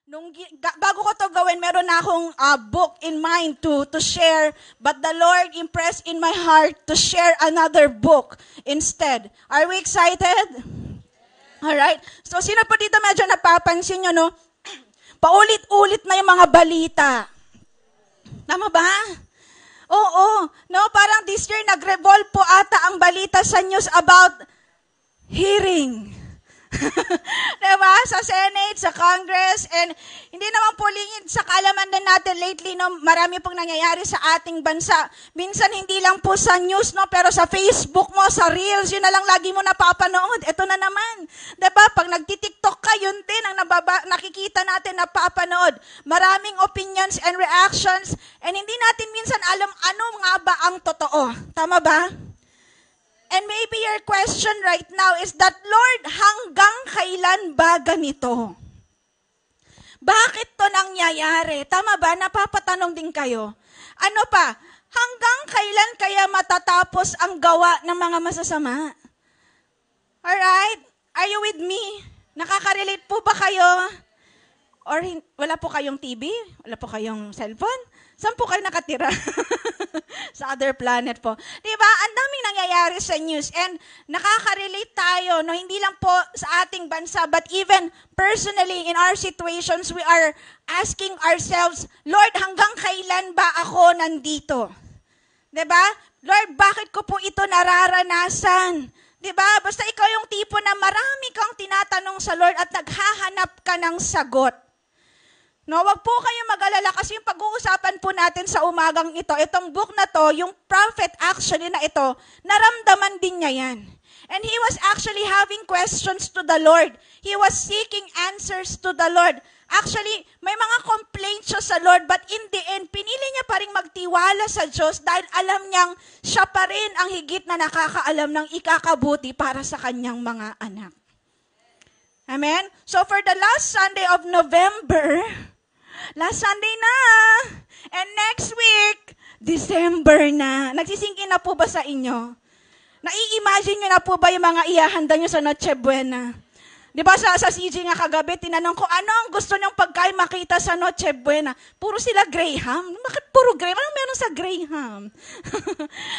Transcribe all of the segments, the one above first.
Bago ko to gawin, meron na akong book in mind to share, but the Lord impressed in my heart to share another book instead. Are we excited? Alright? So, sino po dito medyo napapansin nyo, no? Paulit-ulit na yung mga balita. Tama ba? Oo. No, parang this year nag-revolve po ata ang balita sa news about hearing. Diba? Sa Senate, sa Congress, and hindi naman po lingid sa kaalaman din natin lately, no, marami pong nangyayari sa ating bansa. Minsan hindi lang po sa news, no, pero sa Facebook mo, sa Reels, yun na lang lagi mo napapanood. Ito na naman. Diba? Pag nagtitiktok ka, yun din ang nakikita natin napapanood. Maraming opinions and reactions, and hindi natin minsan alam ano nga ba ang totoo. Tama ba? And maybe your question right now is that, Lord, hanggang kailan ba ganito? Bakit to nangyayari? Tama ba? Napapatanong din kayo. Ano pa? Hanggang kailan kaya matatapos ang gawa ng mga masasama? Alright? Are you with me? Nakaka-relate po ba kayo? Or wala po kayong TV? Wala po kayong cellphone? Saan po kayo nakatira? Sa other planet po. Diba? Ang daming nangyayari sa news. And nakaka-relate tayo, no? Hindi lang po sa ating bansa, but even personally in our situations, we are asking ourselves, Lord, hanggang kailan ba ako nandito? Diba? Lord, bakit ko po ito nararanasan? Diba? Basta ikaw yung tipo na marami kang tinatanong sa Lord at naghahanap ka ng sagot. No, wag po kayong mag-alala kasi yung pag-uusapan po natin sa umagang ito, itong book na to, yung prophet actually na ito, naramdaman din niya yan. And he was actually having questions to the Lord. He was seeking answers to the Lord. Actually, may mga complaints siya sa Lord, but in the end, pinili niya pa rin magtiwala sa Diyos dahil alam niyang siya pa rin ang higit na nakakaalam ng ikakabuti para sa kanyang mga anak. Amen? So for the last Sunday of November, last Sunday na. And next week, December na. Nagsisingkin na po ba sa inyo? Nai-imagine nyo na po ba yung mga ihahanda nyo sa Noche Buena? Di ba sa CG nga kagabi, tinanong ko, ano ang gusto nyong pagkain makita sa Noche Buena? Puro sila Graham. Bakit puro Graham? Anong meron sa Graham?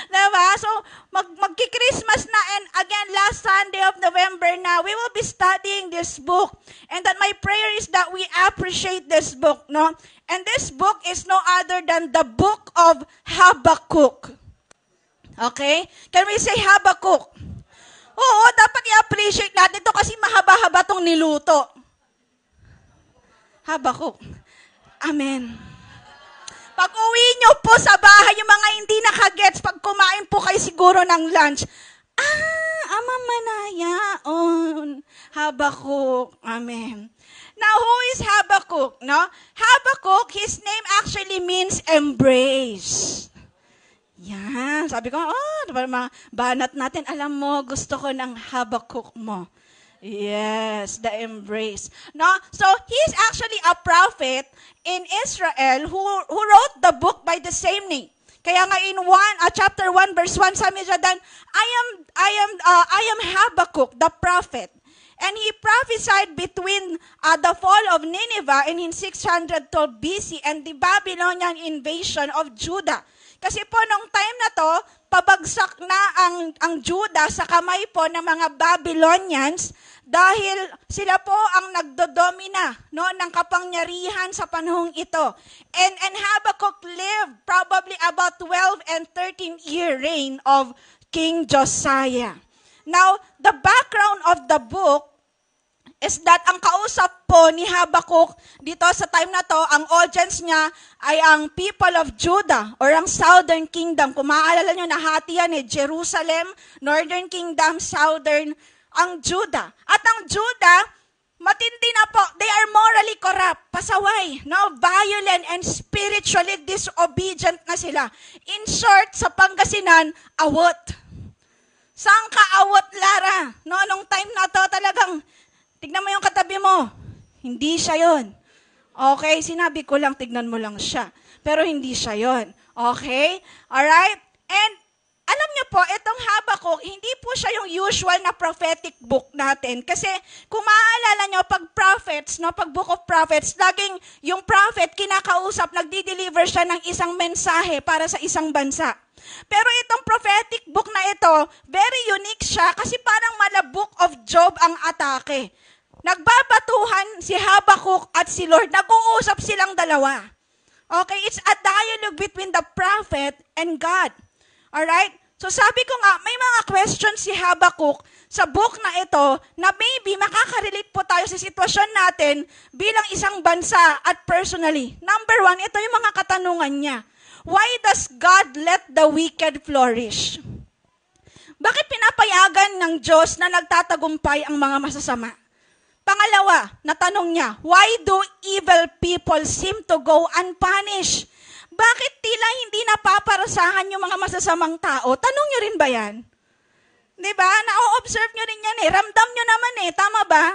Diba? So, magki-Christmas na, and again, last Sunday of November na, we will be studying this book. And that my prayer is that we appreciate this book, no? And this book is no other than the book of Habakkuk. Okay? Can we say Habakkuk? Oo, dapat i-appreciate natin ito kasi mahaba-haba itong niluto. Habakkuk. Amen. Pag uwi nyo po sa bahay, yung mga hindi nakagets, pag kumain po kayo siguro ng lunch, Amamanayaon. Habakkuk. Amen. Now, who is Habakkuk? No? Habakkuk, his name actually means embrace. Yan. Sabi ko, banat natin, alam mo, gusto ko ng Habakkuk mo. Yes, the embrace. No? So, he's actually a prophet in Israel who wrote the book by the same name. Kaya nga in chapter 1, verse 1, sabi niya dan, I am Habakkuk, the prophet. And he prophesied between the fall of Nineveh in 612 BC and the Babylonian invasion of Judah. Kasi po, nung time na to, pabagsak na ang Judah sa kamay po ng mga Babylonians dahil sila po ang nagdodomina, no, ng kapangyarihan sa panahong ito. And Habakkuk lived probably about 12 and 13-year reign of King Josiah. Now, the background of the book is that ang kausap po ni Habakkuk dito sa time na to, ang audience niya ay ang people of Judah or ang Southern Kingdom. Kung maaalala nyo, nahati yan Jerusalem, Northern Kingdom, Southern, ang Judah. At ang Judah, matindi na po, they are morally corrupt, pasaway, no? Violent and spiritually disobedient na sila. In short, sa Pangasinan, awot. Saan ka awot, Lara? No, nung time na to talagang, tignan mo yung katabi mo. Hindi siya yon. Okay? Sinabi ko lang, tignan mo lang siya. Pero hindi siya yon. Okay? Alright? And alam niyo po, itong Habakuk, hindi po siya yung usual na prophetic book natin. Kasi kung maaalala niyo, pag prophets, no, pag book of prophets, laging yung prophet, kinakausap, nagdi-deliver siya ng isang mensahe para sa isang bansa. Pero itong prophetic book na ito, very unique siya kasi parang mala book of Job ang atake. Nagbabatuhan si Habakuk at si Lord. Nag-uusap silang dalawa. Okay, it's a dialogue between the prophet and God. Alright? So sabi ko nga, may mga questions si Habakuk sa book na ito na maybe makaka-relate po tayo sa sitwasyon natin bilang isang bansa at personally. Number 1, ito yung mga katanungan niya. Why does God let the wicked flourish? Bakit pinapayagan ng Diyos na nagtatagumpay ang mga masasama? Pangalawa, natanong niya, why do evil people seem to go unpunished? Bakit tila hindi napaparasahan yung mga masasamang tao? Tanong niyo rin ba yan? Diba? Na-observe niyo rin yan eh. Ramdam niyo naman eh. Tama ba?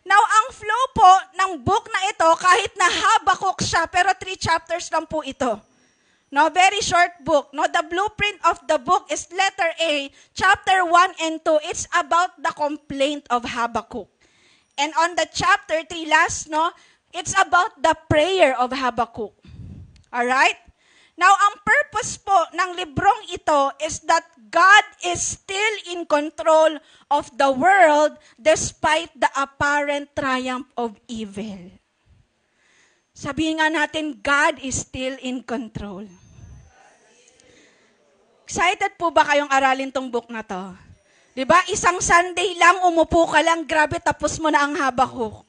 Now, ang flow po ng book na ito, kahit na Habakuk siya, pero 3 chapters lang po ito. No, very short book. No, the blueprint of the book is letter A, chapter 1 and 2. It's about the complaint of Habakuk. And on the chapter 3 last, no, it's about the prayer of Habakuk. Alright? Now, ang purpose po ng librong ito is that God is still in control of the world despite the apparent triumph of evil. Sabihin nga natin, God is still in control. Excited po ba kayong aralin tong book na to? Diba? Isang Sunday lang, umupo ka lang, grabe, tapos mo na ang Habakuk.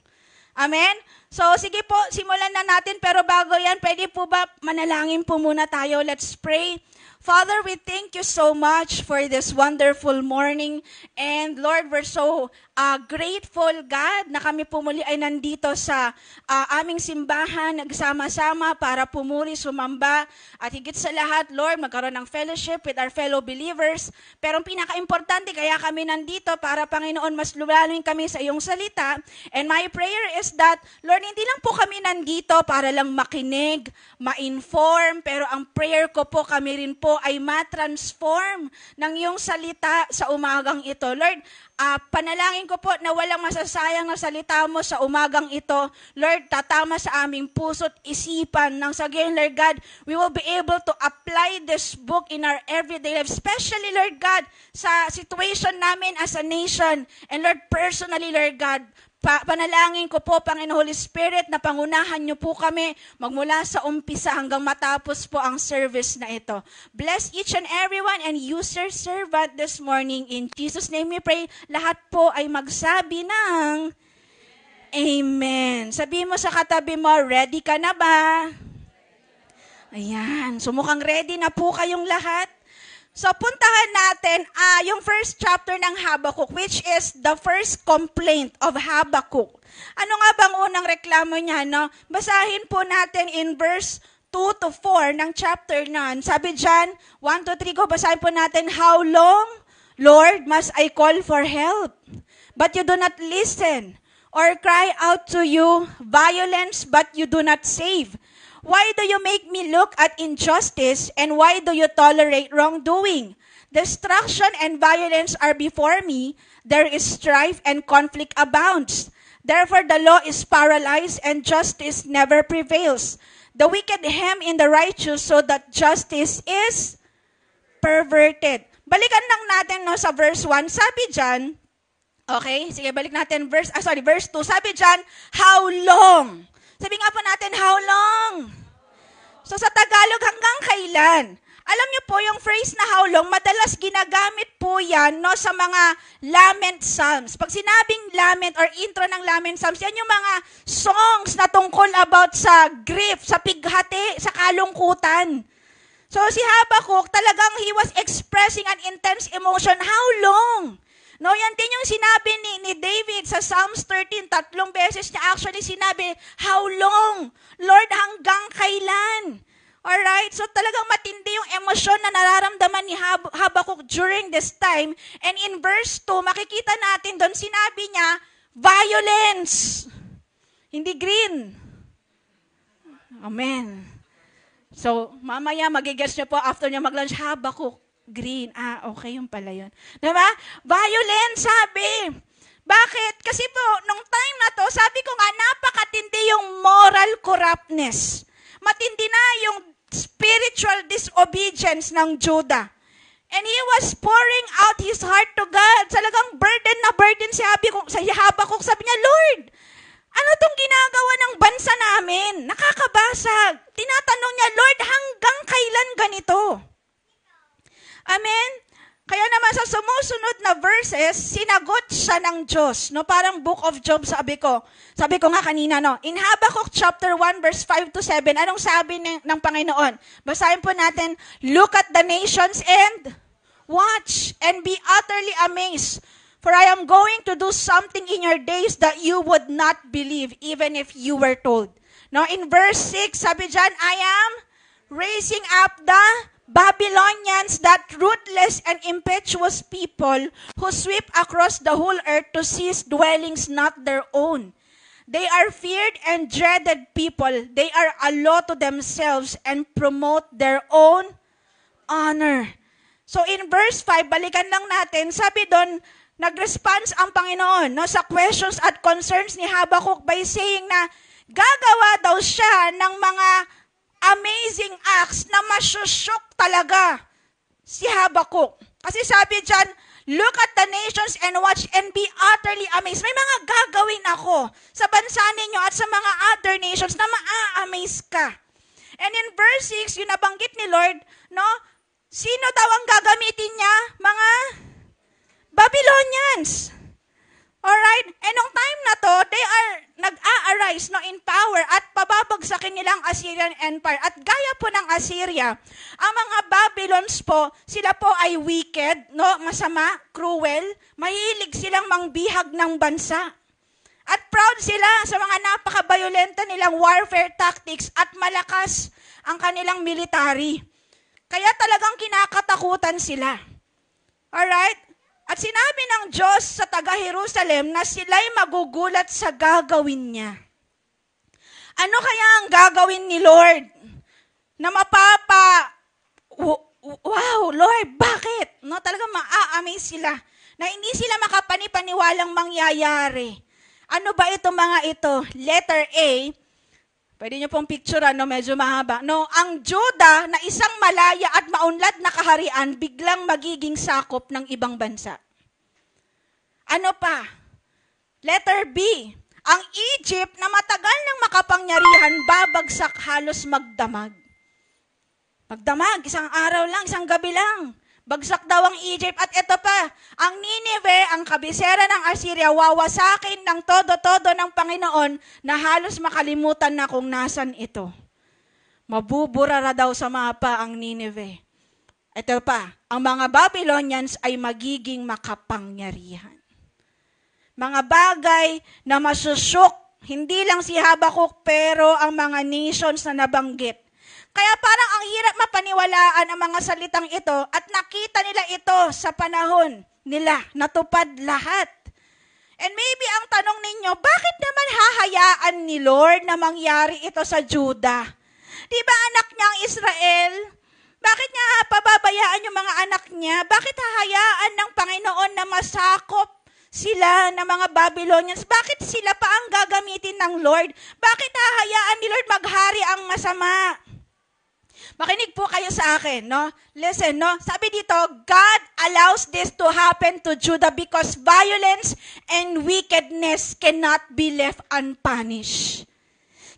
Amen? So, sige po, simulan na natin. Pero bago yan, pwede po ba manalangin po muna tayo? Let's pray. Father, we thank you so much for this wonderful morning. And Lord, we're so grateful, God, na kami po muli ay nandito sa aming simbahan, nagsama-sama para pumuri, sumamba. At higit sa lahat, Lord, magkaroon ng fellowship with our fellow believers. Pero ang pinaka-importante, kaya kami nandito para, Panginoon, mas lumaluin kami sa iyong salita. And my prayer is that, Lord, hindi lang po kami nandito para lang makinig, ma-inform, pero ang prayer ko po, kami rin po ay ma-transform ng iyong salita sa umagang ito. Lord, panalangin ko po na walang masasayang na salita mo sa umagang ito. Lord, tatama sa aming puso't isipan nang sa gayon, Lord God, we will be able to apply this book in our everyday life, especially, Lord God, sa situation namin as a nation. And Lord, personally, Lord God, panalangin ko po, Panginoon Holy Spirit, na pangunahan niyo po kami magmula sa umpisa hanggang matapos po ang service na ito. Bless each and everyone and use your servant this morning. In Jesus' name we pray. Lahat po ay magsabi ng Amen. Sabihin mo sa katabi mo, ready ka na ba? Ayan. So mukhang ready na po kayong lahat. So, puntahan natin yung first chapter ng Habakuk, which is the first complaint of Habakuk. Ano nga bang unang reklamo niya, no? Basahin po natin in verse 2 to 4 ng chapter 9. Sabi dyan, 1 to 3 ko, basahin po natin, how long, Lord, must I call for help? But you do not listen, or cry out to you, violence, but you do not save. Why do you make me look at injustice, and why do you tolerate wrongdoing? Destruction and violence are before me. There is strife and conflict abounds. Therefore the law is paralyzed, and justice never prevails. The wicked hem in the righteous, so that justice is perverted. Balikan lang natin no, sa verse 1. Sabi dyan, okay, sige, balik natin verse 2. Sabi dyan, how long? Sabi nga po natin, how long? So sa Tagalog, hanggang kailan? Alam niyo po, yung phrase na how long, madalas ginagamit po yan no, sa mga lament psalms. Pag sinabing lament or intro ng lament psalms, yan yung mga songs na tungkol about sa grief, sa pighati, sa kalungkutan. So si Habakuk, talagang he was expressing an intense emotion. How long? No, yan din yung sinabi ni David sa Psalms 13, 3 beses niya actually sinabi, how long? Lord, hanggang kailan? Alright? So talagang matindi yung emosyon na nararamdaman ni Habakuk during this time. And in verse 2, makikita natin doon, sinabi niya, violence. Hindi green. Amen. So, mamaya magigets niyo po after niya mag-lunch, Habakuk, Green. Okay, yung pala yun. Diba? Violent, sabi. Bakit? Kasi po, nung time na to, sabi ko nga, napakatindi yung moral corruptness. Matindi na yung spiritual disobedience ng Judah. And he was pouring out his heart to God. Talagang burden na burden si Habakuk. Sabi niya, Lord, ano tong ginagawa ng bansa namin? Nakakabasag. Tinatanong niya, Lord, hanggang kailan ganito? Amen? Kaya naman sa sumusunod na verses, sinagot siya ng Diyos. No? Parang Book of Job, sabi ko. Sabi ko nga kanina, no? In Habakkuk chapter 1, verse 5 to 7, anong sabi ng Panginoon? Basahin po natin, look at the nations and watch and be utterly amazed. For I am going to do something in your days that you would not believe, even if you were told. Now, in verse 6, sabi dyan, I am raising up the Babylonians, that ruthless and impetuous people who sweep across the whole earth to seize dwellings not their own. They are feared and dreaded people. They are a law to themselves and promote their own honor. So in verse 5, balikan lang natin, sabi doon, nag-response ang Panginoon no, sa questions at concerns ni Habakuk by saying na gagawa daw siya ng mga amazing acts na masyusyok talaga si Habakuk. Kasi sabi dyan, look at the nations and watch and be utterly amazed. May mga gagawin ako sa bansa ninyo at sa mga other nations na maa-amaze ka. And in verse 6, yung nabanggit ni Lord, no, sino daw ang gagamitin niya? Mga Babylonians. Alright? And nung time na to, they are nag-a-arise no, in power at pababagsakin nilang Assyrian Empire. At gaya po ng Assyria, ang mga Babylons po, sila po ay wicked, no, masama, cruel, mahilig silang mangbihag ng bansa. At proud sila sa mga napaka-violenta nilang warfare tactics at malakas ang kanilang military. Kaya talagang kinakatakutan sila. Alright? At sinabi ng Diyos sa taga-Jerusalem na sila'y magugulat sa gagawin niya. Ano kaya ang gagawin ni Lord? Na wow, Lord, bakit? No, talagang maa-amaze sila na hindi sila makapanipaniwalang mangyayari. Ano ba itong mga ito? Letter A, pwede nyo pong picture, no, medyo mahaba. No, ang Judah na isang malaya at maunlad na kaharian biglang magiging sakop ng ibang bansa. Ano pa? Letter B, ang Egypt na matagal ng makapangyarihan babagsak halos magdamag. Magdamag, isang araw lang, isang gabi lang. Bagsak daw ang Egypt. At ito pa, ang Nineveh, ang kabisera ng Assyria, wawasakin ng todo-todo ng Panginoon na halos makalimutan na kung nasan ito. Mabuburara daw sa mapa ang Nineveh. Ito pa, ang mga Babylonians ay magiging makapangyarihan. Mga bagay na masusyok, hindi lang si Habakuk, pero ang mga nations na nabanggit. Kaya parang ang hirap mapaniwalaan ang mga salitang ito at nakita nila ito sa panahon nila, natupad lahat. And maybe ang tanong ninyo, bakit naman hahayaan ni Lord na mangyari ito sa Judah? Di ba anak niya ang Israel? Bakit niya pababayaan yung mga anak niya? Bakit hahayaan ng Panginoon na masakop sila ng mga Babylonians? Bakit sila pa ang gagamitin ng Lord? Bakit hahayaan ni Lord maghari ang masama? Makinig po kayo sa akin, no? Listen, no? Sabi dito, God allows this to happen to Judah because violence and wickedness cannot be left unpunished.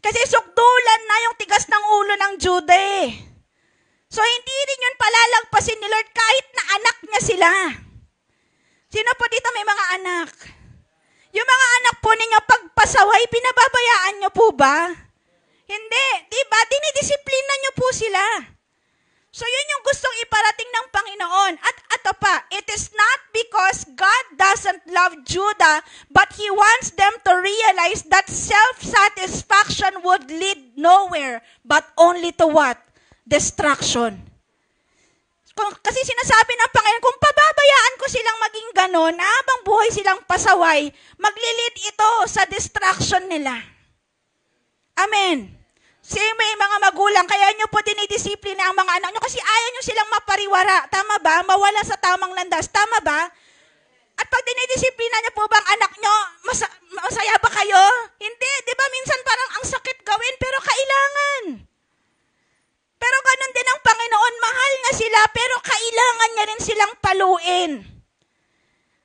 Kasi sukdulan na yung tigas ng ulo ng Judah eh. So hindi rin yun palalagpasin ni Lord kahit na anak niya sila. Sino po dito may mga anak? Yung mga anak po ninyo pagpasaway, pinababayaan nyo po ba? Hindi. Diba? Dinidisiplina nyo po sila. So yun yung gustong iparating ng Panginoon. At ito pa, it is not because God doesn't love Judah, but He wants them to realize that self-satisfaction would lead nowhere, but only to what? Destruction. Kasi sinasabi ng Panginoon, kung pababayaan ko silang maging ganon, habang buhay silang pasaway, maglilid ito sa destruction nila. Amen. May mga magulang, kaya nyo po dinidisiplina ang mga anak nyo kasi ayaw nyo silang mapariwara. Tama ba? Mawala sa tamang landas. Tama ba? At pag dinidisiplina nyo po bang anak nyo, masaya ba kayo? Hindi. Di ba minsan parang ang sakit gawin, pero kailangan. Pero ganun din ang Panginoon. Mahal na sila, pero kailangan niya rin silang paluin.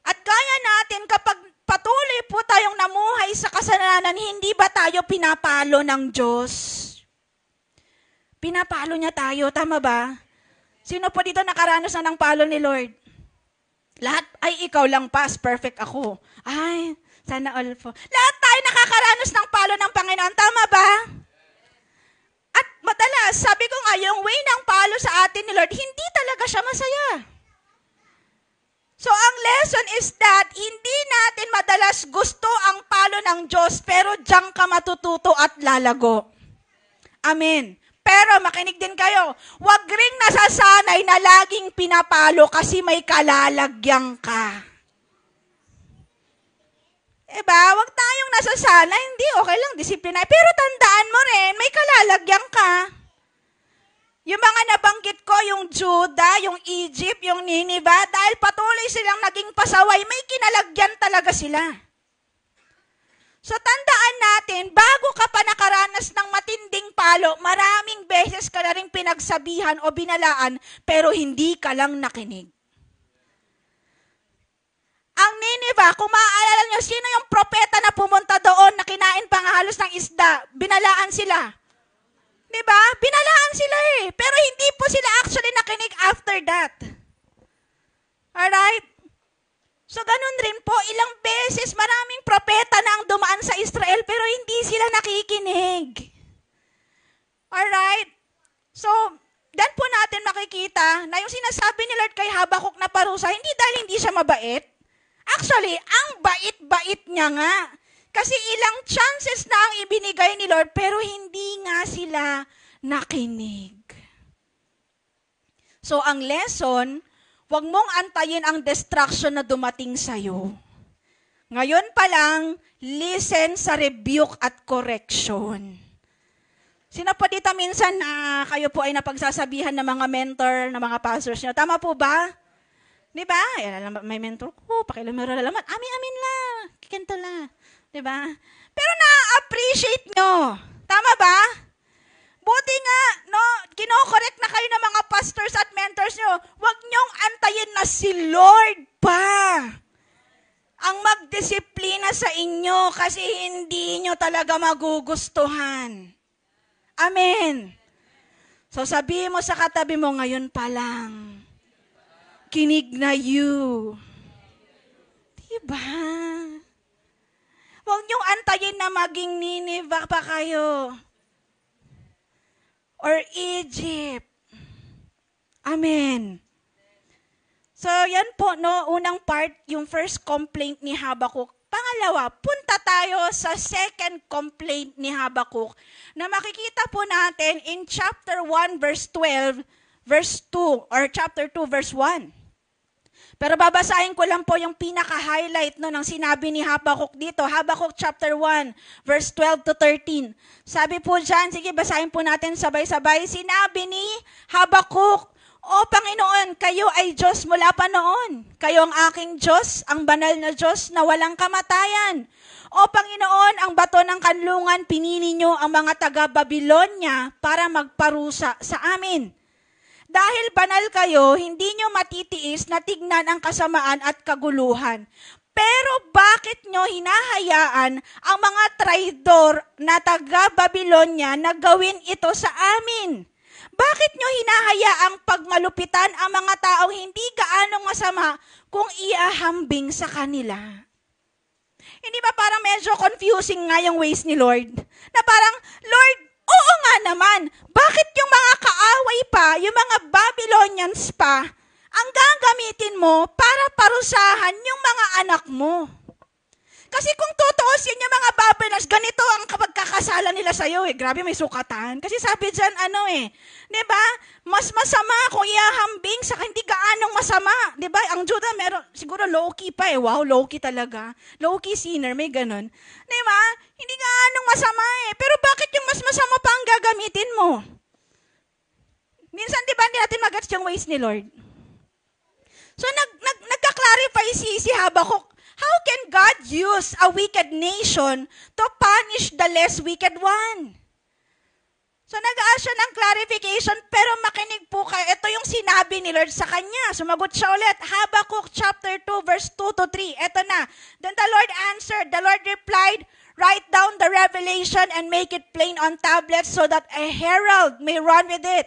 At kaya natin kapag patuloy po tayong namuhay sa kasalanan, hindi ba tayo pinapalo ng Diyos? Pinapalo niya tayo, tama ba? Sino po dito nakaranas na ng palo ni Lord? Lahat, ay ikaw lang pas, perfect ako. Ay, sana all po. Lahat tayo nakakaranas ng palo ng Panginoon, tama ba? At madalas, sabi ko nga, yung way ng palo sa atin ni Lord, hindi talaga siya masaya. So, ang lesson is that hindi natin madalas gusto ang palo ng Diyos, pero diyan ka matututo at lalago. Amen. Pero makinig din kayo, wag ring nasasanay na laging pinapalo kasi may kalalagyan ka. Diba? Wag tayong nasasanay, hindi, okay lang, disiplina. Pero tandaan mo rin, may kalalagyan ka. Yung mga nabanggit ko, yung Judah, yung Egypt, yung Nineveh, dahil patuloy silang naging pasaway, may kinalagyan talaga sila. So tandaan natin, bago ka pa nakaranas ng matinding palo, maraming beses ka na rin pinagsabihan o binalaan, pero hindi ka lang nakinig. Ang Nineveh, kung maaalala nyo, sino yung propeta na pumunta doon na kinain pa nga halos ng isda? Binalaan sila. Diba? Binalaan sila pero hindi po sila actually nakinig after that. Alright? So, ganun rin po, ilang beses, maraming propeta na ang dumaan sa Israel, pero hindi sila nakikinig. Alright? So, dan po natin makikita na yung sinasabi ni Lord kay Habakuk na parusa, hindi dahil hindi siya mabait. Actually, ang bait-bait niya nga. Kasi ilang chances na ang ibinigay ni Lord, pero hindi nga sila nakinig. So, ang lesson, huwag mong antayin ang distraction na dumating sa'yo. Ngayon pa lang, listen sa rebuke at correction. Sino po dito minsan na kayo po ay napagsasabihan ng mga mentor, ng mga pastors nyo? Tama po ba? Di ba? May mentor ko, pakilumero na laman. Amin lang, kikinto lang. Di ba? Pero na-appreciate nyo. Tama ba? Buti nga, no, kino-correct na kayo ng mga pastors at mentors nyo. Huwag nyong antayin na si Lord pa ang magdisiplina sa inyo kasi hindi nyo talaga magugustuhan. Amen. So sabihin mo sa katabi mo, ngayon pa lang, kinig na you. Diba? Huwag nyong antayin na maging Nineveh pa kayo. Or Egypt. Amen. So, yan po, no, unang part, yung first complaint ni Habakuk. Pangalawa, punta tayo sa second complaint ni Habakuk na makikita po natin in chapter 1, verse 12, verse 2, or chapter 2, verse 1. Pero babasahin ko lang po yung pinaka-highlight no, ng sinabi ni Habakuk dito. Habakuk chapter 1, verse 12 to 13. Sabi po dyan, sige basahin po natin sabay-sabay. Sinabi ni Habakuk, O Panginoon, kayo ay Diyos mula pa noon. Kayo ang aking Diyos, ang banal na Diyos na walang kamatayan. O Panginoon, ang bato ng kanlungan, pinili nyo ang mga taga-Babilonya para magparusa sa amin. Dahil banal kayo, hindi nyo matitiis na tignan ang kasamaan at kaguluhan. Pero bakit nyo hinahayaan ang mga traidor na taga-Babilonya na gawin ito sa amin? Bakit nyo hinahayaang pagmalupitan ang mga taong hindi gaanong masama kung iahambing sa kanila? Hindi ba parang medyo confusing nga yung ways ni Lord? Na parang, Lord, oo nga naman, bakit yung mga kaaway pa, yung mga Babylonians pa, ang gagamitin mo para parusahan yung mga anak mo? Kasi kung tutuusin yung mga Babylonians, ganito ang kapagkakasala nila sa'yo Grabe, may sukatan. Kasi sabi dyan, diba? Mas masama kung iahambing sa hindi gaanong masama. Diba? Ang Judah meron, siguro low-key pa Wow, low-key talaga. Low-key sinner, may ganun. Diba? Hindi gaanong masama Pero bakit yung mas masama pa ang gagamitin? mo. Minsan, di ba, hindi natin magets yung ways ni Lord? So, nagka-clarify si Habakuk, how can God use a wicked nation to punish the less wicked one? So, nag-aas siya ng clarification, pero makinig po kayo. Ito yung sinabi ni Lord sa kanya. Sumagot siya ulit. Habakkuk chapter 2, verse 2 to 3. Ito na. Then the Lord answered. The Lord replied, write down the revelation and make it plain on tablets so that a herald may run with it.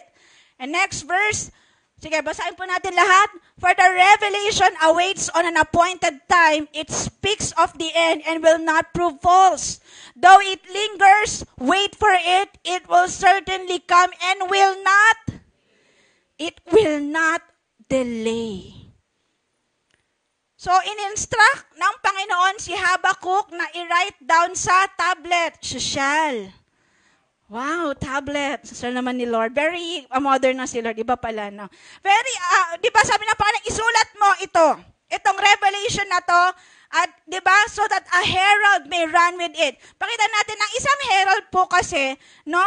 And next verse, sige, basahin po natin lahat. For the revelation awaits on an appointed time. It speaks of the end and will not prove false. Though it lingers, wait for it. It will certainly come and will not delay. So, in-instruct ng Panginoon si Habakuk na i-write down sa tablet. Social. Wow, tablet. Social naman ni Lord. Very modern na si Lord. Iba pala, no? Very, di ba sabi ng Panginoon, isulat mo ito. Itong revelation na to. At, di ba, so that a herald may run with it. Pakita natin, ang isang herald po kasi, no,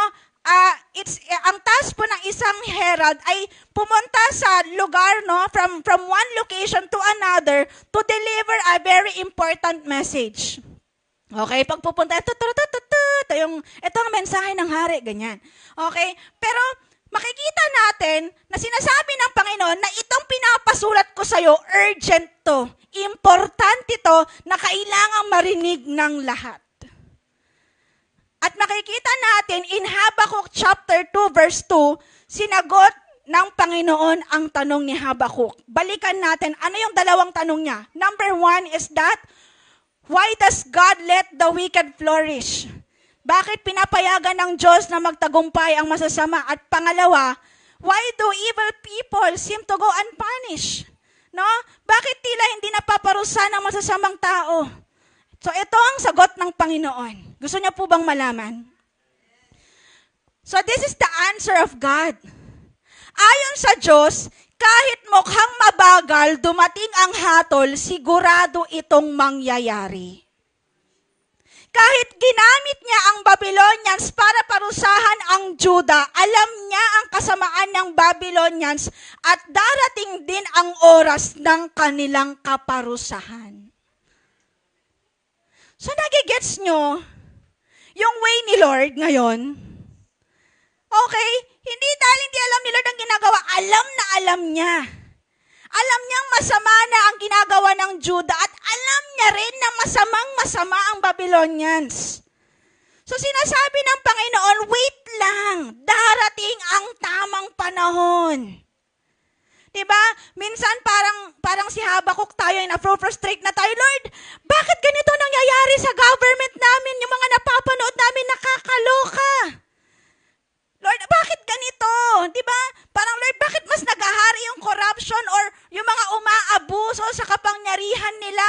ang task po ng isang herald ay pumunta sa lugar, no, from one location to another to deliver a very important message. Okay, pag pupunta, ito ang mensahe ng hari, ganyan. Okay, pero makikita natin na sinasabi ng Panginoon na itong pinapasulat ko sa'yo, urgent to. Importante to na kailangang marinig ng lahat. At makikita natin in Habakkuk chapter 2 verse 2, sinagot ng Panginoon ang tanong ni Habakuk. Balikan natin, ano yung dalawang tanong niya? Number 1 is that, why does God let the wicked flourish? Bakit pinapayagan ng Diyos na magtagumpay ang masasama? At pangalawa, why do evil people seem to go unpunished? No? Bakit tila hindi napaparusahan ng masasamang tao? So ito ang sagot ng Panginoon. Gusto niyo po bang malaman? So this is the answer of God. Ayon sa Diyos, kahit mukhang mabagal dumating ang hatol, sigurado itong mangyayari. Kahit ginamit niya ang Babylonians para parusahan ang Juda, alam niya ang kasamaan ng Babylonians at darating din ang oras ng kanilang kaparusahan. So nagigets nyo yung way ni Lord ngayon? Okay? Hindi dahil hindi alam ni Lord ang ginagawa, alam na alam niya. Alam niyang masama na ang ginagawa ng Juda at alam niya rin na masamang-masama ang Babylonians. So sinasabi ng Panginoon, wait lang, darating ang tamang panahon. Diba? Minsan parang si Habakuk tayo ay na-frustrate na tayo, Lord, bakit ganito nangyayari sa government namin? Yung mga napapanood namin nakakaloka. Lord, bakit ganito? Diba? Parang, Lord, bakit mas nagahari yung corruption or yung mga umaabuso sa kapangyarihan nila?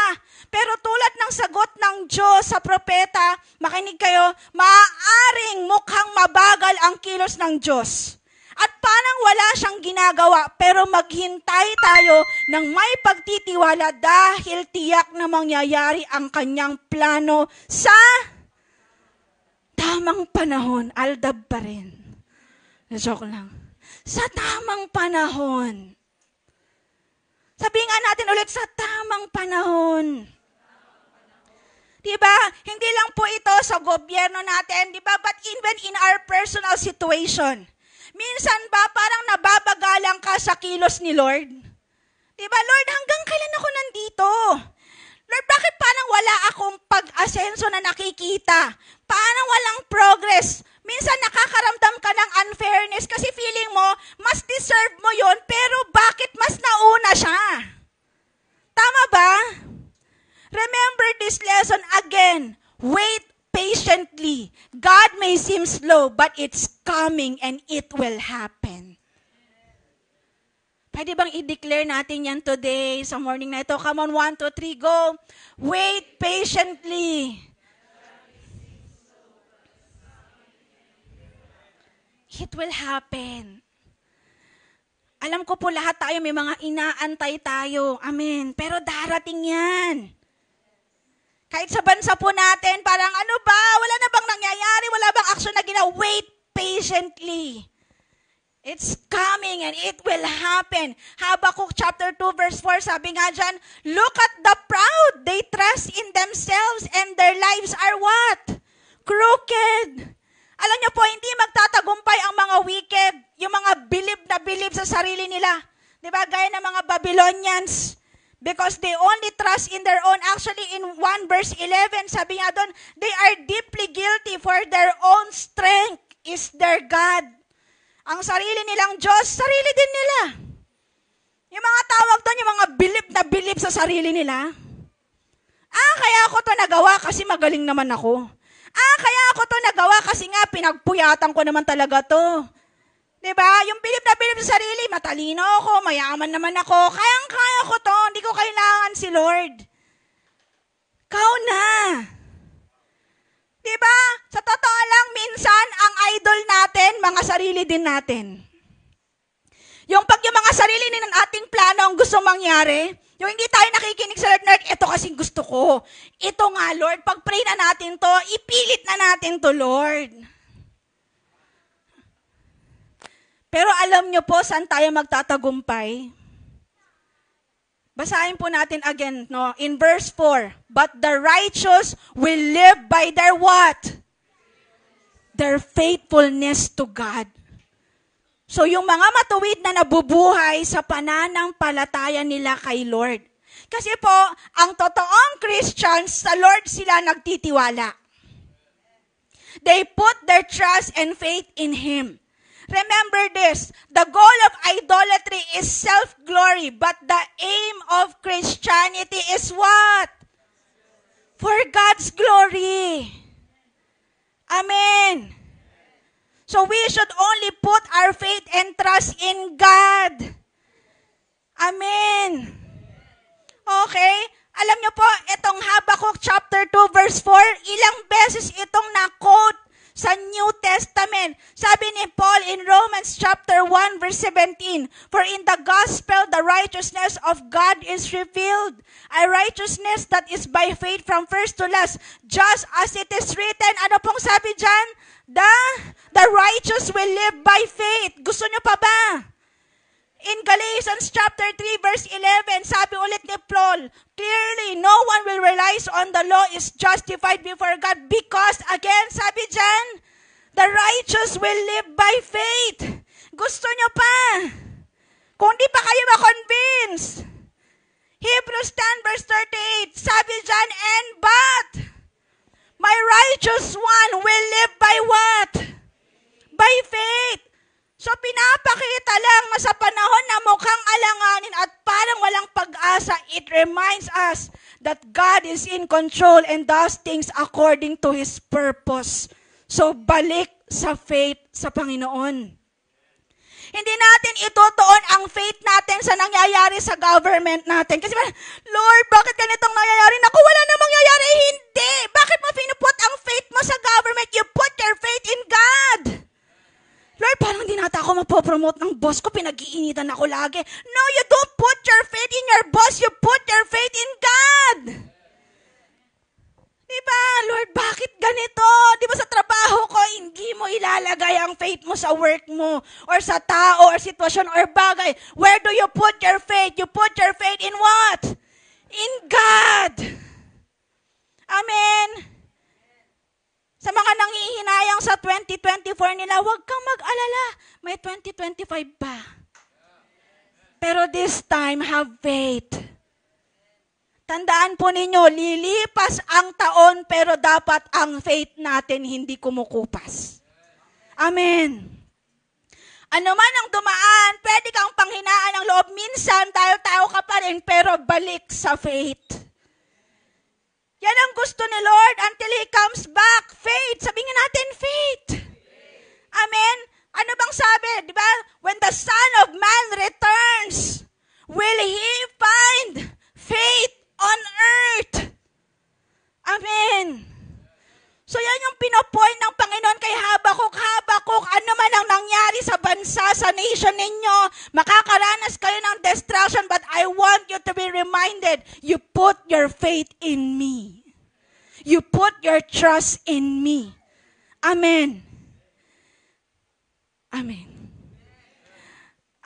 Pero tulad ng sagot ng Diyos sa propeta, makinig kayo, maaaring mukhang mabagal ang kilos ng Diyos. At parang wala siyang ginagawa, pero maghintay tayo ng may pagtitiwala dahil tiyak na mangyayari ang kanyang plano sa tamang panahon. Aldab pa rin. Joke lang. Sa tamang panahon. Sabihin nga natin ulit, sa tamang panahon. Diba? Hindi lang po ito sa gobyerno natin, diba? But even in our personal situation. Minsan ba parang nababagalang ka sa kilos ni Lord? Diba, Lord, hanggang kailan ako nandito? Lord, bakit parang wala akong pag-asenso na nakikita? Parang walang progress? Minsan nakakaramdam ka ng unfairness kasi feeling mo, mas deserve mo yon, pero bakit mas nauna siya? Tama ba? Remember this lesson again. Wait patiently. God may seem slow, but it's coming and it will happen. Pwede bang i-declare natin yan today, sa morning na ito? Come on, 1, 2, 3, go. Wait patiently. It will happen. Alam ko po lahat tayo, may mga inaantay tayo. Amen. Pero darating yan. Kahit sa bansa po natin, parang ano ba? Wala na bang nangyayari? Wala bang action na ginawa? Wait patiently. It's coming and it will happen. Habakkuk chapter 2 verse 4, sabi nga dyan, look at the proud. They trust in themselves and their lives are what? Crooked. Alam niyo po, hindi magtatagumpay ang mga wicked, yung mga bilib sa sarili nila. Diba? Gaya ng mga Babylonians. Because they only trust in their own. Actually, in 1 verse 11, sabi nga doon, they are deeply guilty for their own strength is their God. Ang sarili nilang Diyos, sarili din nila. Yung mga tawag doon, yung mga bilib sa sarili nila. Kaya ako to nagawa kasi magaling naman ako. Kaya ako to nagawa kasi nga pinagpuyatan ko naman talaga to. Diba? Yung bilib sa sarili, matalino ako, mayaman naman ako, kayang-kaya ko to, hindi ko kailangan si Lord. Kau na. Diba? Sa totoo lang, minsan, ang idol natin, mga sarili din natin. Yung mga sarili ng ating plano ang gusto mangyari, yung hindi tayo nakikinig sa Lord, ito kasing gusto ko. Ito nga, Lord, pag-pray na natin to, ipilit na natin to, Lord. Pero alam nyo po, saan tayo magtatagumpay? Basahin po natin again, no? In verse 4, but the righteous will live by their what? Their faithfulness to God. So yung mga matuwid na nabubuhay sa pananampalataya nila kay Lord. Kasi po, ang totoong Christians, sa Lord sila nagtitiwala. They put their trust and faith in Him. Remember this, the goal of idolatry is self-glory, but the aim of Christianity is what? For God's glory. Amen. So we should only put our faith and trust in God. Amen. Okay? Alam niyo po, itong Habakkuk chapter 2 verse 4, ilang beses itong na-quote sa New Testament. Sabi ni Paul in Romans chapter 1 verse 17, for in the gospel the righteousness of God is revealed, a righteousness that is by faith from first to last, just as it is written. Ano pong sabi dyan? The righteous will live by faith. Gusto nyo pa ba? In Galatians chapter 3 verse 11, sabi ulit ni Paul, clearly no one will rely on the law is justified before God because, again, sabi dyan, the righteous will live by faith. Gusto nyo pa? Kung di pa kayo ma-convince, Hebrews 10 verse 38, sabi dyan, and but my righteous one will live by what? By faith. So pinapakita lang na sa panahon na mukhang alanganin at parang walang pag-asa, it reminds us that God is in control and does things according to His purpose. So balik sa faith sa Panginoon. Hindi natin itutuon ang faith natin sa nangyayari sa government natin. Kasi Lord, bakit ganitong nangyayari? Naku, wala na mangyayari. Hindi. Bakit mo pinuput ang faith mo sa government? You put your faith in God. Lord, parang hindi nata ako mapopromote ng boss ko. Pinag-iinitan ako lagi. No, you don't put your faith in your boss. You put your faith in God. Diba? Lord, bakit ganito? Diba sa trabaho ko, hindi mo ilalagay ang faith mo sa work mo or sa tao or sitwasyon or bagay. Where do you put your faith? You put your faith in what? In God. Amen. Sa mga nangihinayang sa 2024 nila, huwag kang mag-alala. May 2025 pa. Pero this time, have faith. Tandaan po ninyo, lilipas ang taon, pero dapat ang faith natin hindi kumukupas. Amen. Ano man ang dumaan, pwede kang panghinaan ng loob. Minsan, tayo ka pa rin, pero balik sa faith. Yan ang gusto ni Lord until He comes back. Faith. Sabihin natin, faith. Amen? Ano bang sabi? Di ba? When the Son of Man returns, will He find faith on earth? Amen. So yan yung pinopoint ng Panginoon kay Habakkuk. Habakkuk, ano man ang nangyari sa bansa, sa nation ninyo, makakaranas kayo ng destruction, but I want you to be reminded, you put your faith in me. You put your trust in me. Amen. Amen.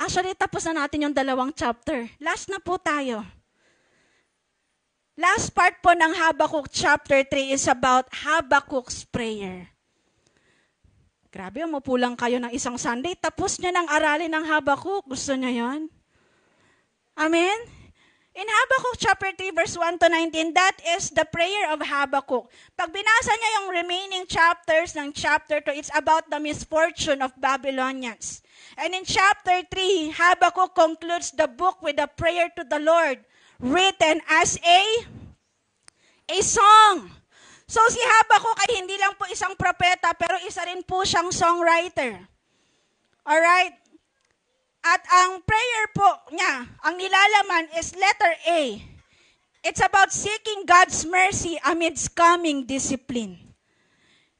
Actually, tapos na natin yung 2 chapter. Last na po tayo. Last part po ng Habakkuk chapter 3 is about Habakkuk's prayer. Grabe, umupo lang kayo ng isang Sunday, tapos nyo nang aralin ng Habakkuk. Gusto nyo yun? Amen? In Habakkuk chapter 3 verse 1 to 19, that is the prayer of Habakkuk. Pag binasa niya yung remaining chapters ng chapter 2, it's about the misfortune of Babylonians. And in chapter 3, Habakkuk concludes the book with a prayer to the Lord, written as a song. So si Habakkuk ay hindi lang po isang propeta, pero isa rin po siyang songwriter. Alright? At ang prayer po niya, ang nilalaman is letter A. It's about seeking God's mercy amidst coming discipline.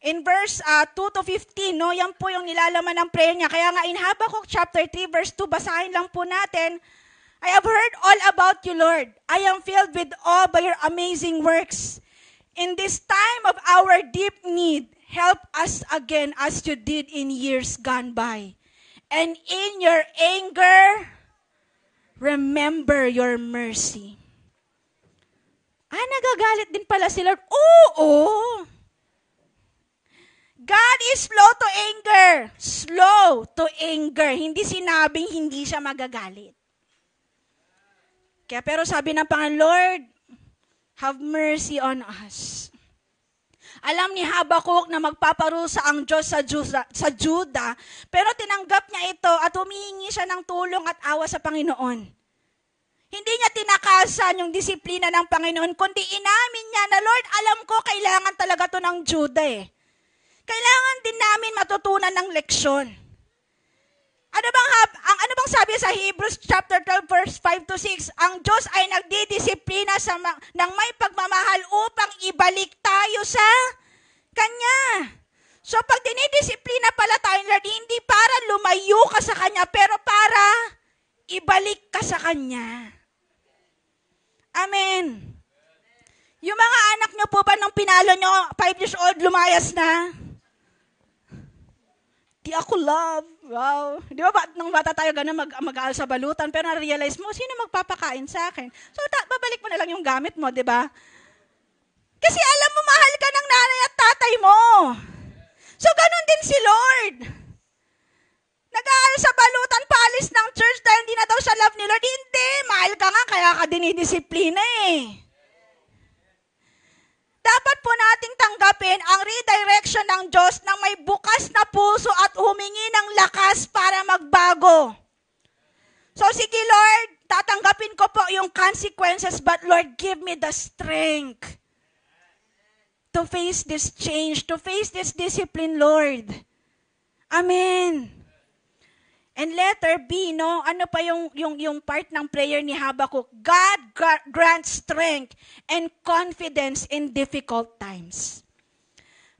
In verse 2 to 15, no, yan po yung nilalaman ng prayer niya. Kaya nga in Habakkuk chapter 3 verse 2, basahin lang po natin, I have heard all about you, Lord. I am filled with awe by your amazing works. In this time of our deep need, help us again as you did in years gone by. And in your anger, remember your mercy. Nagagalit din pala si Lord. Oo. God is slow to anger. Slow to anger. Hindi sinabing hindi siya magagalit. Kaya pero sabi ng Panginoon, Lord, have mercy on us. Alam ni Habakkuk na magpaparusa ang Diyos sa Juda, pero tinanggap niya ito at humihingi siya ng tulong at awa sa Panginoon. Hindi niya tinakasan yung disiplina ng Panginoon, kundi inamin niya na, Lord, alam ko kailangan talaga to ng Juda eh. Kailangan din namin matutunan ng leksyon. Ano bang sabi sa Hebrews chapter 12 verse 5 to 6? Ang Diyos ay nagdidisiplina ng may pagmamahal upang ibalik tayo sa Kanya. So pag dinidisiplina pala tayo, Lord, hindi para lumayo ka sa Kanya, pero para ibalik ka sa Kanya. Amen. Yung mga anak nyo po ba nung pinalo nyo, 5 years old, lumayas na? Di ako love. Wow. Di ba nung bata tayo gano'n mag-aal sa balutan, pero na-realize mo, sino magpapakain sa akin? So, babalik mo na lang yung gamit mo, di ba? Kasi alam mo, mahal ka ng nanay at tatay mo. So, ganun din si Lord. Nag-aaral sa balutan, paalis ng church dahil hindi na daw siya love ni Lord. Hindi, mahal ka nga, kaya ka dinidisiplina eh. Dapat po nating tanggapin ang redirection ng Diyos nang may bukas na puso at humingi ng lakas para magbago. So sige Lord, tatanggapin ko po yung consequences, but Lord, give me the strength to face this change, to face this discipline, Lord. Amen. And letter B, no, ano pa yung part ng prayer ni Habakkuk? God grants strength and confidence in difficult times.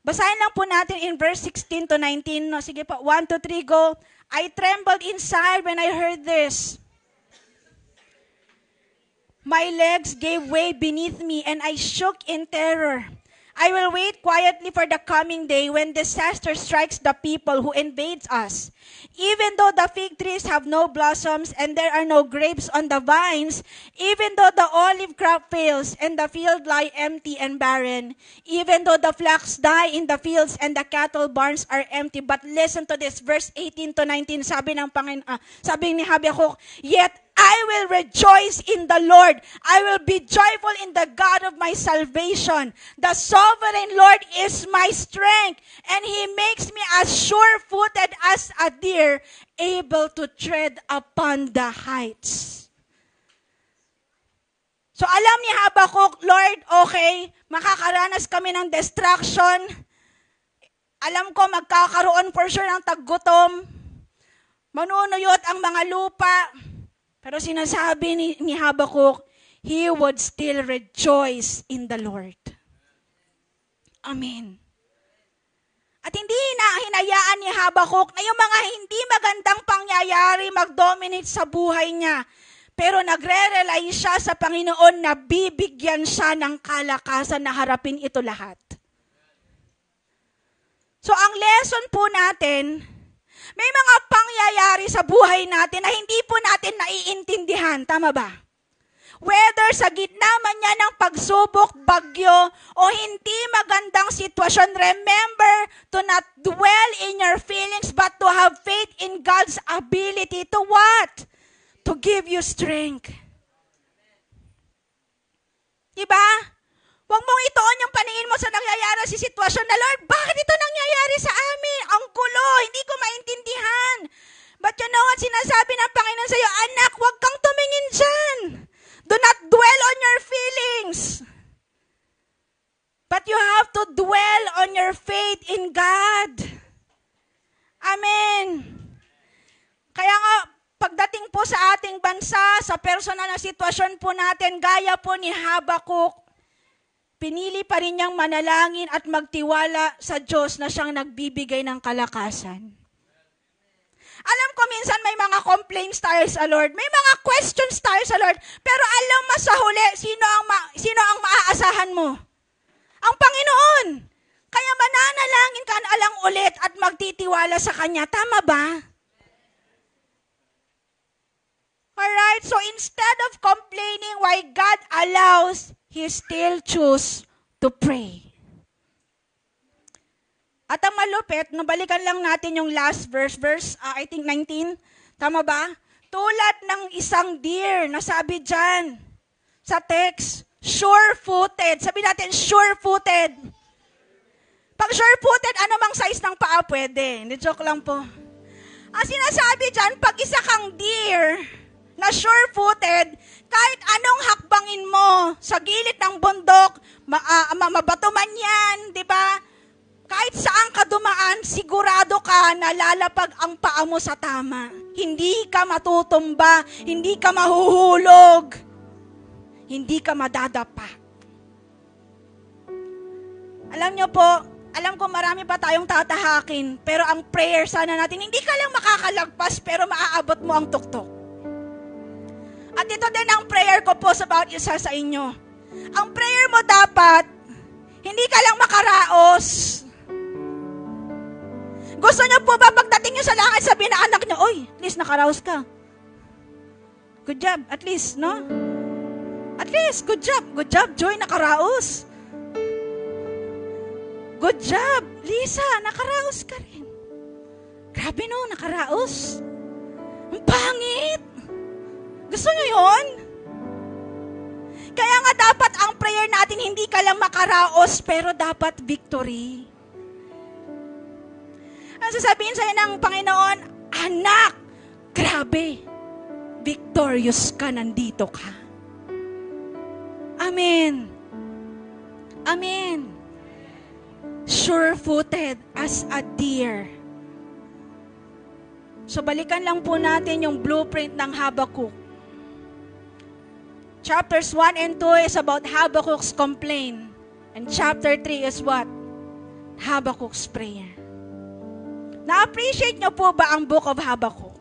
Basahin lang po natin in verse 16 to 19. No? Sige po, 1 to 3, go. I trembled inside when I heard this. My legs gave way beneath me and I shook in terror. I will wait quietly for the coming day when disaster strikes the people who invades us. Even though the fig trees have no blossoms and there are no grapes on the vines, even though the olive crop fails and the field lie empty and barren, even though the flocks die in the fields and the cattle barns are empty. But listen to this, verse 18 to 19, sabi ni Habakkuk, yet I will rejoice in the Lord. I will be joyful in the God of my salvation. The sovereign Lord is my strength, and He makes me as sure-footed as a deer, able to tread upon the heights. So alam ni Habakkuk, Lord, okay, makakaranas kami ng destruction. Alam ko magkakaroon for sure ng taggutom. Manunuyot ang mga lupa. Pero sinasabi ni Habakkuk, he would still rejoice in the Lord. Amen. At hindi hinayaan ni Habakkuk na yung mga hindi magandang pangyayari mag-dominate sa buhay niya. Pero nagre-rely siya sa Panginoon na bibigyan siya ng kalakasan na harapin ito lahat. So ang lesson po natin, May mga pangyayari sa buhay natin na hindi po natin naiintindihan. Tama ba? Whether sa gitna man niya ng pagsubok, bagyo, o hindi magandang sitwasyon, remember to not dwell in your feelings but to have faith in God's ability to what? To give you strength. Diba? Huwag mong ituon yung paningin mo sa nangyayari sa sitwasyon na, Lord, bakit ito nangyayari sa amin? Ang gulo, hindi ko maintindihan. But you know what sinasabi ng Panginoon sa iyo? Anak, huwag kang tumingin dyan. Do not dwell on your feelings. But you have to dwell on your faith in God. Amen. Kaya nga, pagdating po sa ating bansa, sa personal na sitwasyon po natin, gaya po ni Habakuk, pinili pa rin niyang manalangin at magtiwala sa Diyos na siyang nagbibigay ng kalakasan. Alam ko minsan may mga complaints tayo sa Lord, may mga questions tayo sa Lord, pero alam mo sa huli, sino ang maaasahan mo? Ang Panginoon. Kaya mananalangin ka alang ulit at magtitiwala sa Kanya. Tama ba? Alright, so instead of complaining why God allows, He still choose to pray. At ang malupit, nabalikan lang natin yung last verse, I think 19, tama ba? Tulad ng isang deer, nasabi dyan sa text, sure-footed. Sabi natin, sure-footed. Pag sure-footed, ano mang size ng paa pwede? Hindi, joke lang po. Ang sinasabi dyan, pag isa kang deer na sure-footed, kahit anong hakbangin mo sa gilid ng bundok, mabato man yan, di ba? Kahit saan ka dumaan, sigurado ka na lalapag ang paa mo sa tama. Hindi ka matutumba, hindi ka mahuhulog, hindi ka madadapa. Alam nyo po, alam ko marami pa tayong tatahakin, pero ang prayer sana natin, hindi ka lang makakalagpas, pero maaabot mo ang tuktok. At ito din ang prayer ko po sa bawat isa sa inyo. Ang prayer mo dapat, hindi ka lang makaraos. Gusto niyo po ba pagdating niyo sa langit, sabihin na anak niyo, oy, at least nakaraos ka. Good job, at least, no? At least, good job, Joy, nakaraos. Good job, Lisa, nakaraos ka rin. Grabe no, nakaraos. Ang pangit. Gusto niyo yun? Kaya nga dapat ang prayer natin, hindi ka lang makaraos, pero dapat victory. Ang sasabihin sa'yo ng Panginoon, anak, grabe, victorious ka, nandito ka. Amen. Amen. Sure-footed as a deer. So balikan lang po natin yung blueprint ng Habakuk. Chapters 1 and 2 is about Habakuk's complaint. And chapter 3 is what? Habakuk's prayer. Na-appreciate niyo po ba ang book of Habakuk?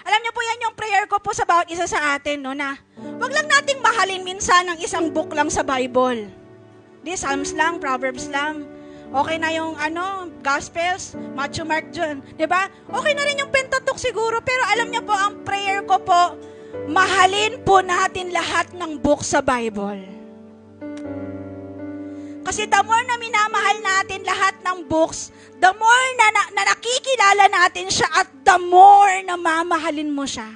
Alam niyo po yan yung prayer ko po sa bawat isa sa atin, no, na wag lang nating mahalin minsan ang isang book lang sa Bible. Di, Psalms lang, Proverbs lang. Okay na yung Gospels, Matthew, Mark, John. Diba? Okay na rin yung Pentateuch siguro, pero alam niyo po, ang prayer ko po, mahalin po natin lahat ng book sa Bible. Kasi the more na minamahal natin lahat ng books, the more na nakikilala natin siya at the more na mamahalin mo siya.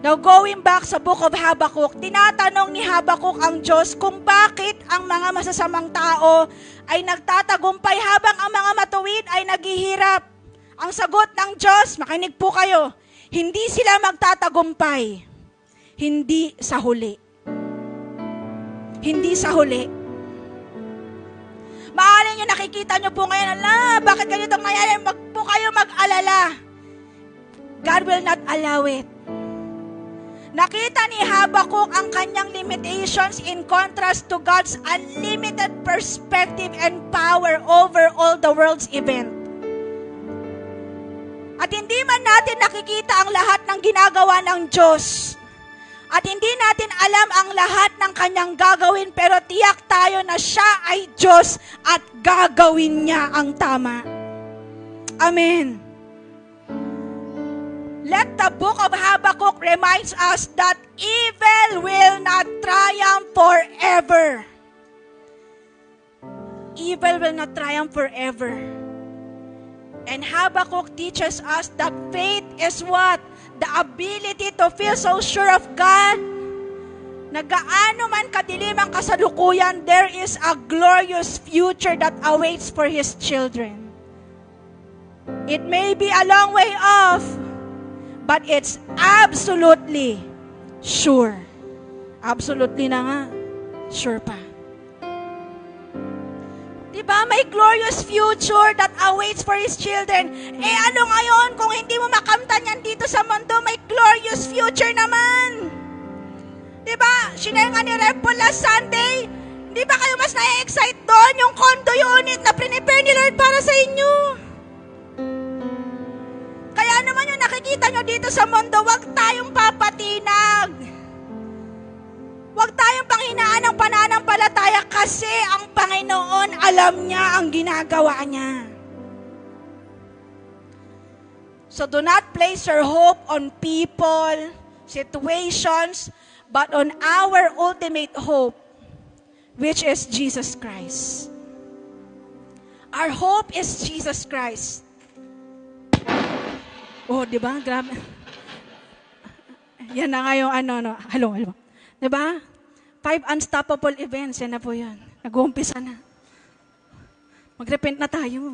Now, going back sa book of Habakuk, tinatanong ni Habakuk ang Diyos kung bakit ang mga masasamang tao ay nagtatagumpay habang ang mga matuwid ay naghihirap. Ang sagot ng Diyos, makinig po kayo, hindi sila magtatagumpay. Hindi sa huli. Hindi sa huli. Maaaring nyo nakikita nyo po ngayon, bakit ganito nangyayari? Wag po kayo mag-alala. God will not allow it. Nakita ni Habakuk ang kanyang limitations in contrast to God's unlimited perspective and power over all the world's event. At hindi man natin nakikita ang lahat ng ginagawa ng Diyos, At hindi natin alam ang lahat ng kanyang gagawin, pero tiyak tayo na siya ay Diyos at gagawin niya ang tama. Amen. Let the book of Habakkuk reminds us that evil will not triumph forever. Evil will not triumph forever. And Habakkuk teaches us that faith is what? The ability to feel so sure of God na gaano man kadilim ang kasalukuyan, there is a glorious future that awaits for His children. It may be a long way off, but it's absolutely sure. Absolutely na nga. Sure pa. Diba? May glorious future that awaits for His children. Eh ano ngayon kung hindi mo makamtan yan dito sa mundo, may glorious future naman. Diba? Sinaya nga ni Repo last Sunday, di ba kayo mas na-excite doon yung condo unit na prepare ni Lord para sa inyo? Kaya naman yung nakikita nyo dito sa mundo, wag tayong papatinag. Huwag tayong panghinaan ng pananampalataya kasi ang Panginoon alam niya ang ginagawa niya. So do not place your hope on people, situations, but on our ultimate hope, which is Jesus Christ. Our hope is Jesus Christ. Oh, di ba? Grabe. Yan na nga yung Hello. Diba? 5 unstoppable events, yan na po yun. Nag-uumpisa na. Mag-repent na tayo.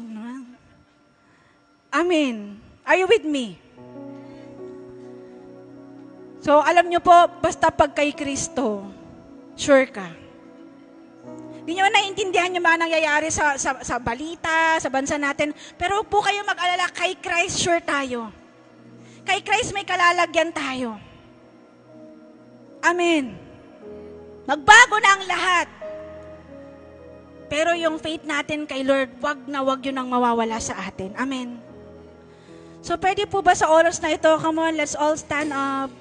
Amen. Are you with me? So, alam nyo po, basta pag kay Kristo, sure ka. Hindi nyo naiintindihan yung mga nangyayari sa balita, sa bansa natin. Pero po kayo mag-alala, kay Christ sure tayo. Kay Christ may kalalagyan tayo. Amen. Magbago na ang lahat. Pero yung faith natin kay Lord, wag yun ang mawawala sa atin. Amen. So, pwede po ba sa oras na ito, come on, let's all stand up.